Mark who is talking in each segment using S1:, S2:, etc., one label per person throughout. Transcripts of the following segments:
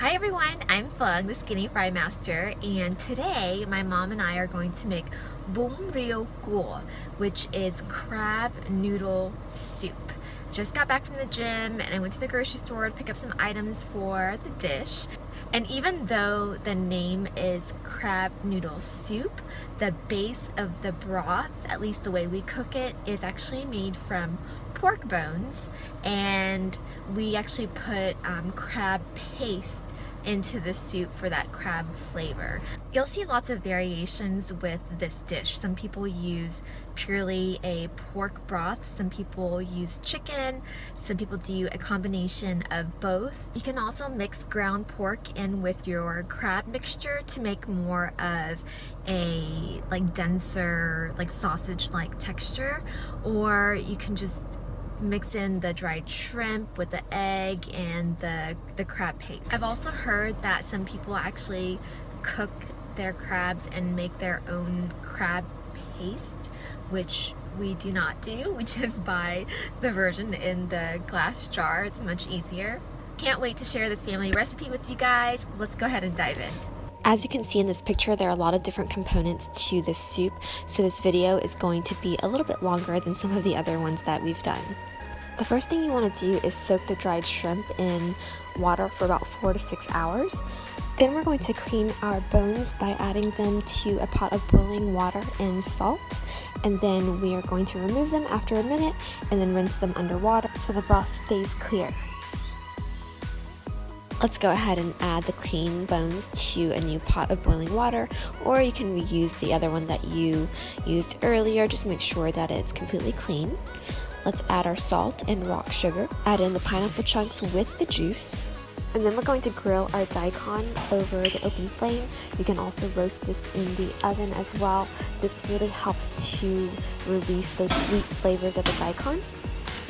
S1: Hi everyone, I'm Fung, the Skinny Fry Master, and today my mom and I are going to make Bun Rieu Cua, which is crab noodle soup. Just got back from the gym and I went to the grocery store to pick up some items for the dish. And even though the name is crab noodle soup, the base of the broth, at least the way we cook it, is actually made from pork bones, and we actually put crab paste into the soup for that crab flavor. You'll see lots of variations with this dish. Some people use purely a pork broth, some people use chicken, some people do a combination of both. You can also mix ground pork in with your crab mixture to make more of a denser, sausage-like texture, or you can just mix in the dried shrimp with the egg and the crab paste. I've also heard that some people actually cook their crabs and make their own crab paste, which we do not do. We just buy the version in the glass jar. It's much easier. Can't wait to share this family recipe with you guys. Let's go ahead and dive in. As you can see in this picture, there are a lot of different components to this soup, so this video is going to be a little bit longer than some of the other ones that we've done. The first thing you want to do is soak the dried shrimp in water for about 4 to 6 hours. Then we're going to clean our bones by adding them to a pot of boiling water and salt, and then we are going to remove them after a minute and then rinse them underwater so the broth stays clear. Let's go ahead and add the clean bones to a new pot of boiling water, or you can reuse the other one that you used earlier. Just make sure that it's completely clean. Let's add our salt and rock sugar. Add in the pineapple chunks with the juice. And then we're going to grill our daikon over the open flame. You can also roast this in the oven as well. This really helps to release those sweet flavors of the daikon.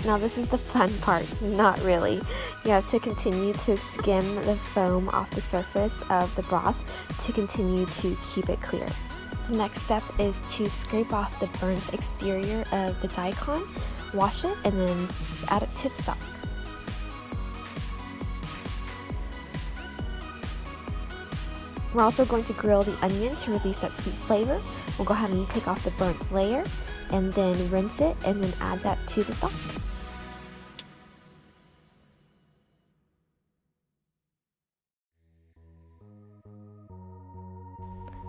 S1: Now this is the fun part, not really. You have to continue to skim the foam off the surface of the broth to continue to keep it clear. The next step is to scrape off the burnt exterior of the daikon, wash it, and then add it to the stock. We're also going to grill the onion to release that sweet flavor. We'll go ahead and take off the burnt layer and then rinse it and then add that to the stock.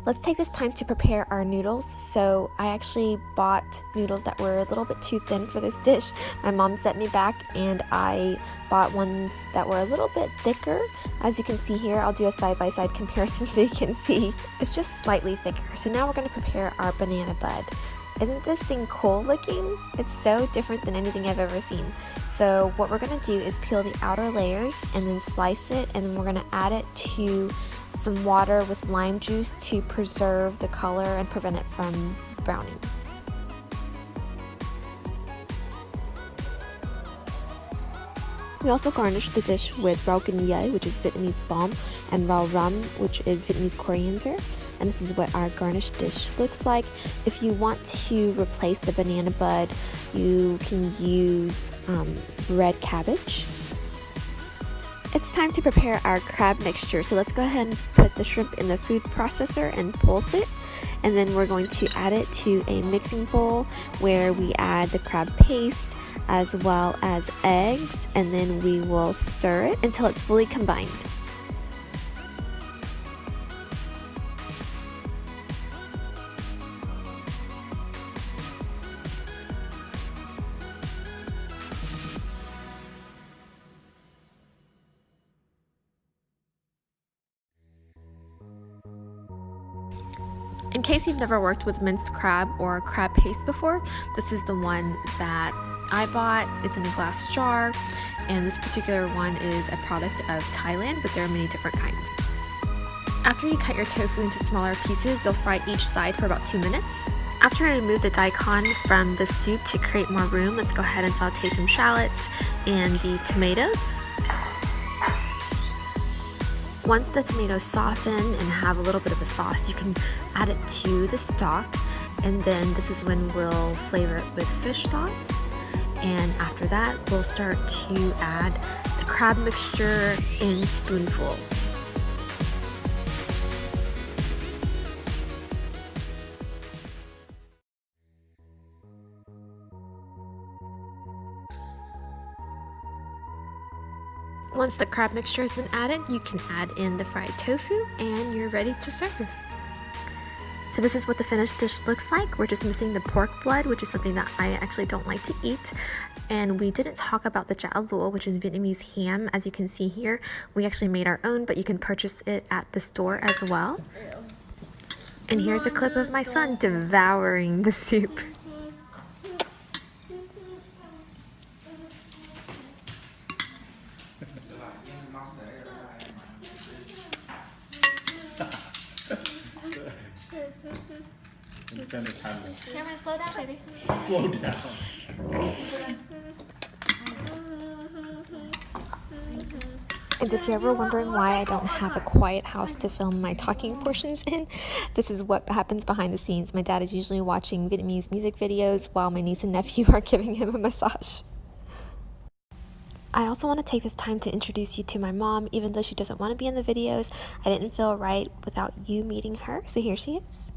S1: Let's take this time to prepare our noodles. So I actually bought noodles that were a little bit too thin for this dish. My mom sent me back and I bought ones that were a little bit thicker. As you can see here, I'll do a side-by-side comparison so you can see it's just slightly thicker. So now we're going to prepare our banana bud. Isn't this thing cool looking? It's so different than anything I've ever seen. So what we're going to do is peel the outer layers and then slice it, and then we're going to add it to some water with lime juice to preserve the color and prevent it from browning. We also garnish the dish with rau Rieu, which is Vietnamese balm, and rau ram, which is Vietnamese coriander. And this is what our garnish dish looks like. If you want to replace the banana bud, you can use red cabbage. It's time to prepare our crab mixture, so let's go ahead and put the shrimp in the food processor and pulse it, and then we're going to add it to a mixing bowl where we add the crab paste as well as eggs, and then we will stir it until it's fully combined. In case you've never worked with minced crab or crab paste before, this is the one that I bought. It's in a glass jar, and this particular one is a product of Thailand, but there are many different kinds. After you cut your tofu into smaller pieces, you'll fry each side for about 2 minutes. After I remove the daikon from the soup to create more room, let's go ahead and saute some shallots and the tomatoes. Once the tomatoes soften and have a little bit of a sauce, you can add it to the stock, and then this is when we'll flavor it with fish sauce. And after that, we'll start to add the crab mixture in spoonfuls. Once the crab mixture has been added, you can add in the fried tofu and you're ready to serve. So this is what the finished dish looks like. We're just missing the pork blood, which is something that I actually don't like to eat. And we didn't talk about the shallot, which is Vietnamese ham. As you can see here, we actually made our own, but you can purchase it at the store as well. And here's a clip of my son devouring the soup.
S2: Cameron, slow down, baby.
S3: Slow down.
S1: And if you're ever wondering why I don't have a quiet house to film my talking portions in, this is what happens behind the scenes. My dad is usually watching Vietnamese music videos while my niece and nephew are giving him a massage. I also want to take this time to introduce you to my mom. Even though she doesn't want to be in the videos, I didn't feel right without you meeting her, so here she is.